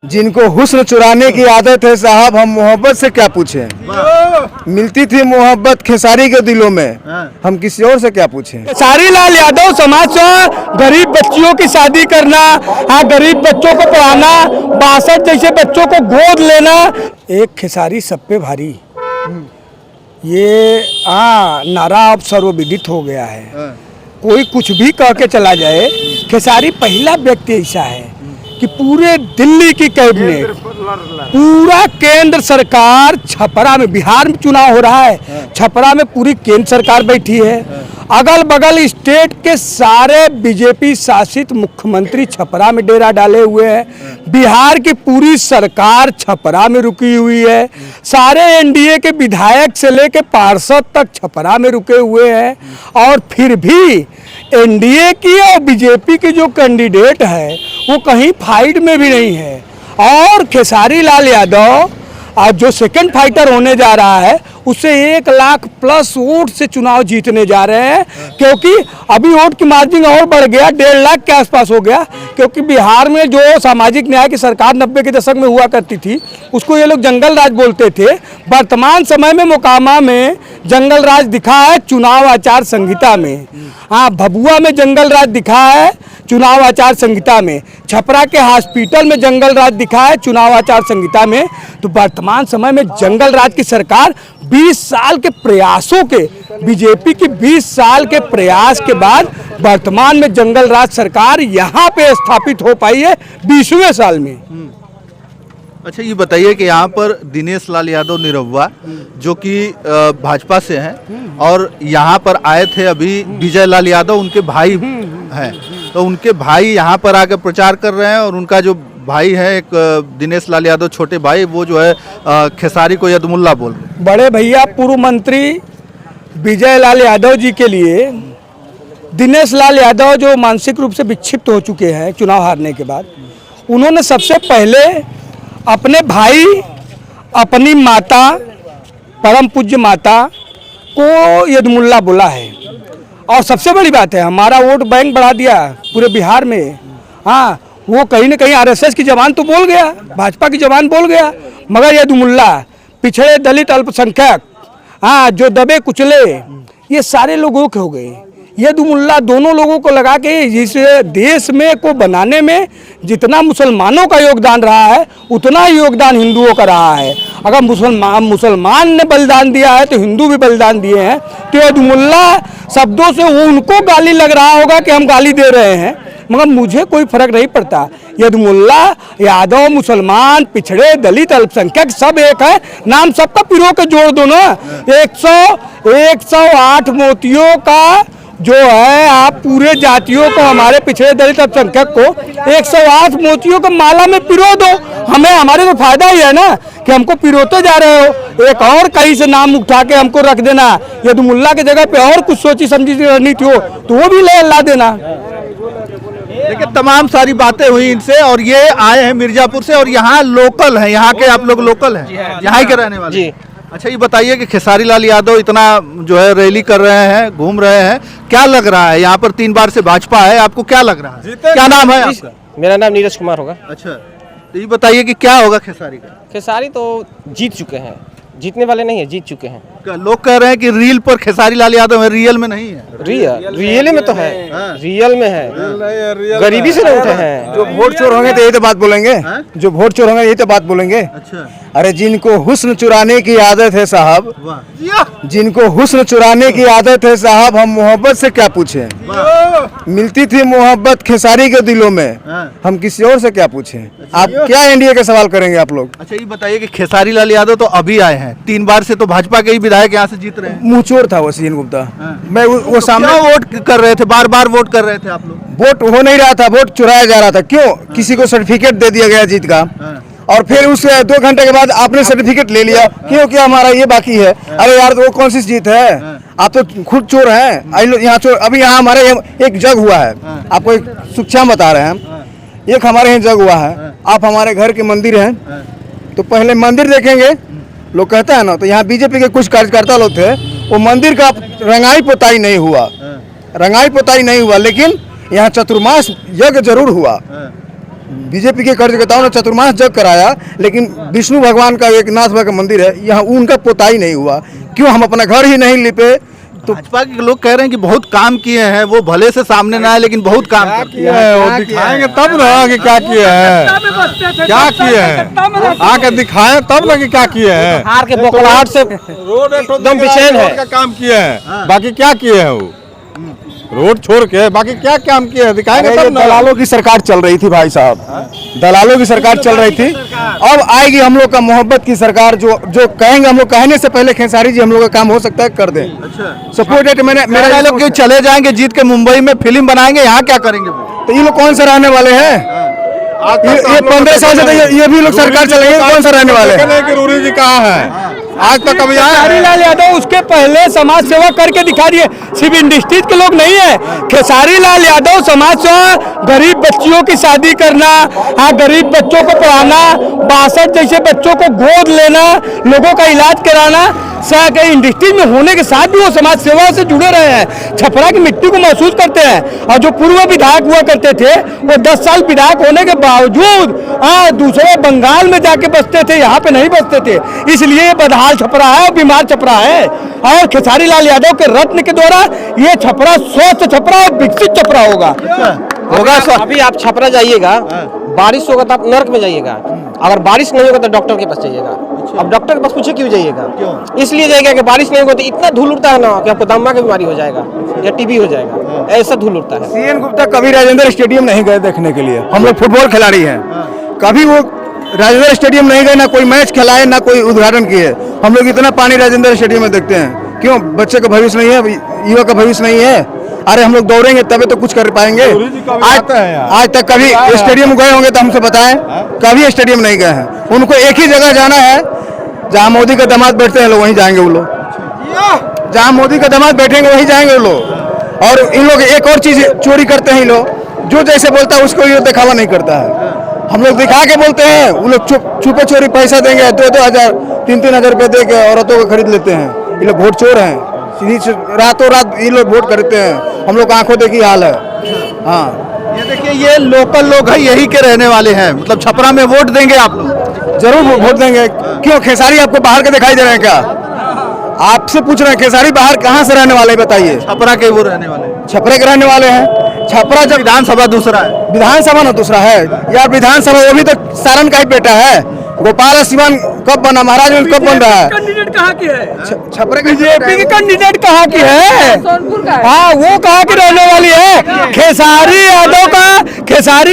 जिनको हुस्न चुराने की आदत है साहब, हम मोहब्बत से क्या पूछें। मिलती थी मोहब्बत खेसारी के दिलों में, हम किसी और से क्या पूछें। खेसारी लाल यादव समाज से गरीब बच्चियों की शादी करना, हाँ गरीब बच्चों को पढ़ाना, 62 जैसे बच्चों को गोद लेना, एक खेसारी सब पे भारी, ये नारा अब सर्वविदित हो गया है। कोई कुछ भी कह के चला जाए, खेसारी पहला व्यक्ति ऐसा है कि पूरे दिल्ली की कैबिनेट, पूरा केंद्र सरकार, छपरा में, बिहार में चुनाव हो रहा है, छपरा में पूरी केंद्र सरकार बैठी है, अगल बगल स्टेट के सारे बीजेपी शासित मुख्यमंत्री छपरा में डेरा डाले हुए हैं, बिहार की पूरी सरकार छपरा में रुकी हुई है, सारे एनडीए के विधायक से लेके पार्षद तक छपरा में रुके हुए हैं, और फिर भी एनडीए की और बीजेपी की जो कैंडिडेट है वो कहीं फाइट में भी नहीं है। और खेसारी लाल यादव आज जो सेकंड फाइटर होने जा रहा है, उससे 1 लाख प्लस वोट से चुनाव जीतने जा रहे हैं, क्योंकि अभी वोट की मार्जिन और बढ़ गया, 1.5 लाख के आसपास हो गया, क्योंकि बिहार में जो सामाजिक न्याय की सरकार 90 के दशक में हुआ करती थी, उसको ये लोग जंगल राज बोलते थे। वर्तमान समय में मोकामा में जंगल राज दिखा है चुनाव आचार संहिता में, हाँ भभुआ में जंगल राज दिखा है चुनाव आचार संहिता में, छपरा के हॉस्पिटल में जंगल राज दिखा है चुनाव आचार संहिता में। तो वर्तमान समय में जंगल राज की सरकार 20 साल के प्रयासों के, बीजेपी की 20 साल के प्रयास के बाद वर्तमान में जंगल राज सरकार यहाँ पे स्थापित हो पाई है 20वें साल में। अच्छा ये बताइए कि यहाँ पर दिनेश लाल यादव निरहुआ जो कि भाजपा से हैं और यहाँ पर आए थे अभी विजय लाल यादव, उनके भाई हैं, तो उनके भाई यहाँ पर आकर प्रचार कर रहे हैं, और उनका जो भाई है एक दिनेश लाल यादव छोटे भाई, वो जो है खेसारी को यदमुल्ला बोल रहे हैं। बड़े भैया पूर्व मंत्री विजय लाल यादव जी के लिए दिनेश लाल यादव जो मानसिक रूप से विक्षिप्त हो चुके हैं चुनाव हारने के बाद, उन्होंने सबसे पहले अपने भाई, अपनी माता, परम पूज्य माता को यदमुल्ला बोला है। और सबसे बड़ी बात है, हमारा वोट बैंक बढ़ा दिया पूरे बिहार में। हाँ, वो कहीं ना कहीं आरएसएस की जबान तो बोल गया, भाजपा की जबान बोल गया, मगर यदमुल्ला, पिछड़े दलित अल्पसंख्यक, हाँ जो दबे कुचले, ये सारे लोगों के हो गए। यदमुल्ला दोनों लोगों को लगा के इस देश में को बनाने में जितना मुसलमानों का योगदान रहा है, उतना ही योगदान हिंदुओं का रहा है। अगर मुसलमान ने बलिदान दिया है तो हिंदू भी बलिदान दिए हैं। तो यदमुल्ला शब्दों से वो उनको गाली लग रहा होगा कि हम गाली दे रहे हैं, मगर मुझे कोई फर्क नहीं पड़ता। यदमुल्ला, यादव, मुसलमान, पिछड़े, दलित, अल्पसंख्यक सब एक है, नाम सबका पिरो के जोड़ दो ना। 108 मोतियों का जो है, आप पूरे जातियों को, हमारे पिछड़े दलित अल्पसंख्यक को 108 मोतियों को माला में पिरो दो, हमें, हमारे तो फायदा ही है ना कि हमको पिरोते जा रहे हो। एक और कहीं से नाम उठा के हमको रख देना, यदमुल्ला की जगह पे और कुछ सोची समझी रणनीति हो तो वो भी ला देना। देखिए तमाम सारी बातें हुई इनसे, और ये आए हैं मिर्जापुर से, और यहाँ लोकल हैं, यहाँ के आप लोग लोकल हैं, यहाँ ही के रहने वाले जी। अच्छा ये बताइए कि खेसारी लाल यादव इतना जो है रैली कर रहे हैं, घूम रहे हैं, क्या लग रहा है? यहाँ पर 3 बार से भाजपा है, आपको क्या लग रहा है? क्या नाम है आपका? मेरा नाम नीरज कुमार होगा। अच्छा, तो ये बताइए कि क्या होगा खेसारी का? खेसारी तो जीत चुके हैं, जीतने वाले नहीं है, जीत चुके हैं। लोग कह रहे हैं कि रील पर खेसारी लाल यादव है, रियल में नहीं है। रियल में तो है, रियल में है, गरीबी से नहीं उठे हैं। जो वोट चोर होंगे तो यही तो बात बोलेंगे, जो वोट चोर होंगे यही तो बात बोलेंगे। अच्छा, अरे जिनको हुस्न चुराने की आदत है साहब, जिनको हुस्न चुराने की आदत है साहब, हम मोहब्बत से क्या पूछें। मिलती थी मोहब्बत खेसारी के दिलों में, हम किसी और से क्या पूछें। आप क्या एनडीए के सवाल करेंगे आप लोग? अच्छा ये बताइए कि खेसारी लाल यादव तो अभी आए हैं, 3 बार से तो भाजपा के ही विधायक यहाँ से जीत रहे हैं। मुँह चोर था वो सीएन गुप्ता। मैं वो सामने वोट कर रहे थे, बार बार वोट कर रहे थे आप लोग? वोट हो नहीं रहा था, वोट चुराया जा रहा था। क्यों? किसी को सर्टिफिकेट दे दिया गया जीत का, और फिर उस 2 घंटे के बाद आपने सर्टिफिकेट ले लिया, क्यों क्या हमारा ये बाकी है। अरे यार वो कौन सी जीत है? आप तो खुद चोर हैं। यहाँ चोर, अभी यहाँ हमारे एक जग हुआ है, आपको एक सूचना बता रहे हैं, एक हमारे यहाँ जग हुआ है। आप हमारे घर के मंदिर हैं, तो पहले मंदिर देखेंगे, लोग कहते हैं ना, तो यहाँ बीजेपी के कुछ कार्यकर्ता लोग थे, वो मंदिर का रंगाई पोताई नहीं हुआ, रंगाई पोताई नहीं हुआ, लेकिन यहाँ चतुर्मास यज्ञ जरूर हुआ। बीजेपी के कार्यकर्ताओं ने चतुर्मास जग कराया, लेकिन विष्णु भगवान का एक नाथ बाबा का मंदिर है, यहाँ उनका पोताई नहीं हुआ। क्यों हम अपना घर ही नहीं लिपे? तो भाजपा के लोग कह रहे हैं कि बहुत काम किए हैं, वो भले से सामने ना आए लेकिन बहुत काम किए हैं। वो दिखाएंगे तब ना कि क्या किए हैं, क्या किए हैं, आके दिखाएं तब ना कि क्या किए हैं। हार के बौखलाहट से रोड एकदम बेचैन है। का काम किए हैं, बाकी क्या किए हैं वो रोड छोड़ के बाकी क्या काम किए हैं दिखाएंगे अरे ये तब ना। दलालों की सरकार चल रही थी भाई साहब, दलालों की सरकार चल रही थी। अब आएगी हम लोग का मोहब्बत की सरकार, जो कहेंगे हम लोग कहने से पहले खेसारी जी हम लोग का काम हो सकता है कर दें। सपोर्टेड मेरा लोग क्यों चले जाएंगे जीत के, मुंबई में फिल्म बनाएंगे, यहाँ क्या करेंगे वो? तो ये लोग कौन सा रहने वाले हैं? ये 15 साल से तो ये भी लोग सरकार चलेंगे, कौन सा रहने वाले हैं? रूरी जी कहाँ है आज तक कभी आए खेसारी लाल यादव उसके पहले समाज सेवा करके दिखा दिए। सिर्फ इंडस्ट्रीज के लोग नहीं है, खेसारी लाल यादव समाज सेवा, गरीब बच्चियों की शादी करना, गरीब बच्चों को पढ़ाना, 62 जैसे बच्चों को गोद लेना, लोगों का इलाज कराना, इंडस्ट्री में होने के साथ भी वो समाज सेवा से जुड़े रहे हैं। छपरा की मिट्टी को महसूस करते हैं। और जो पूर्व विधायक हुआ करते थे वो 10 साल विधायक होने के बावजूद दूसरे बंगाल में जाके बसते थे, यहाँ पे नहीं बसते थे। इसलिए ये बदहाल छपरा है और बीमार छपरा है। और खेसारी लाल यादव के रत्न के द्वारा ये छपरा स्वस्थ छपरा और विकसित छपरा होगा। अभी आप छपरा जाइएगा, बारिश होगा तो आप नर्क में जाइएगा, अगर बारिश नहीं होगा तो डॉक्टर के पास जाइएगा। अब डॉक्टर के पास पूछे क्यों जाइएगा? इसलिए जाइएगा कि बारिश नहीं होगा तो इतना धूल उड़ता है ना कि आपको दमा की बीमारी हो जाएगा या टीबी हो जाएगा, ऐसा धूल उड़ता है। सीएन गुप्ता कभी राजेंद्र स्टेडियम नहीं गए देखने के लिए। हम लोग फुटबॉल खिलाड़ी हैं, कभी वो राजेंद्र स्टेडियम नहीं गए, ना कोई मैच खिलाए, ना कोई उद्घाटन किए। हम लोग इतना पानी राजेंद्र स्टेडियम में देखते हैं। क्यों? बच्चे का भविष्य नहीं है, युवा का भविष्य नहीं है। अरे हम लोग दौड़ेंगे तभी तो कुछ कर पाएंगे। आज तक कभी स्टेडियम गए होंगे तो हमसे बताएं, कभी स्टेडियम नहीं गए हैं। उनको एक ही जगह जाना है जहां मोदी का दामाद बैठते हैं, लोग वहीं जाएंगे। वो लोग जहां मोदी का दामाद बैठेंगे वहीं जाएंगे वो लोग। और इन लोग एक और चीज चोरी करते हैं, लोग जो जैसे बोलता है उसको ये दिखावा नहीं करता है। हम लोग दिखा के बोलते हैं, वो लोग छुपे चोरी पैसा देंगे, 2-2 हजार 3-3 हजार रुपए दे के औरतों को खरीद लेते हैं। ये लोग वोट चोर हैं, सीधी रातों रात ये लोग वोट करते हैं। हम लोग आंखों देखी हाल है। हाँ, ये देखिए, ये लोकल लोग हैं, यही के रहने वाले हैं। मतलब छपरा में वोट देंगे आप लोग? जरूर वोट देंगे। क्यों? खेसारी आपको बाहर के दिखाई दे रहे हैं क्या? आपसे पूछ रहे हैं खेसारी बाहर कहाँ से रहने वाले बताइए? छपरा के वो रहने वाले हैं। छपरे के रहने वाले हैं। छपरा जब विधानसभा दूसरा है, विधानसभा ना दूसरा है यार। विधानसभा वो भी तो सारण का ही बेटा है। गोपाल सिवान कब बना, महाराजगंज कब बन रहा है? कैंडिडेट कहाँ की है? छपरे बीजेपी की कैंडिडेट कहाँ की है? हाँ, वो कहाँ की रहने वाली है? खेसारी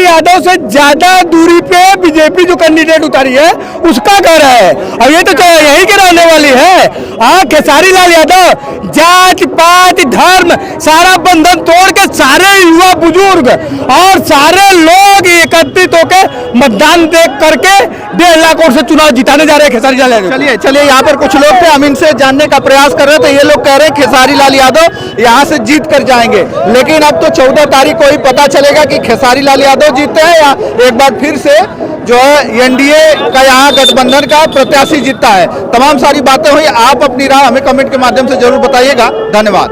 यादव से ज्यादा दूरी पे बीजेपी जो कैंडिडेट उतारी है उसका घर है, और ये तो यही के रहने वाली है। हाँ, खेसारी लाल यादव जात पात धर्म सारा बंधन तोड़ के सारे युवा बुजुर्ग और सारे लोग एकत्रित होकर मतदान देख करके 1.5 लाख वोट से चुनाव जिताने जा रहे हैं खेसारी लाल यादव। चलिए यहाँ पर कुछ लोग थे, हम इनसे जानने का प्रयास कर रहे थे। ये लोग कह रहे हैं खेसारी लाल यादव यहाँ से जीत कर जाएंगे, लेकिन अब तो 14 तारीख को ही पता चलेगा कि खेसारी लाल यादव जीतते हैं या एक बार फिर से जो है एनडीए का यहाँ गठबंधन का प्रत्याशी जीतता है। तमाम सारी बातें हुई, आप अपनी राय हमें कमेंट के माध्यम से जरूर बताइएगा। धन्यवाद।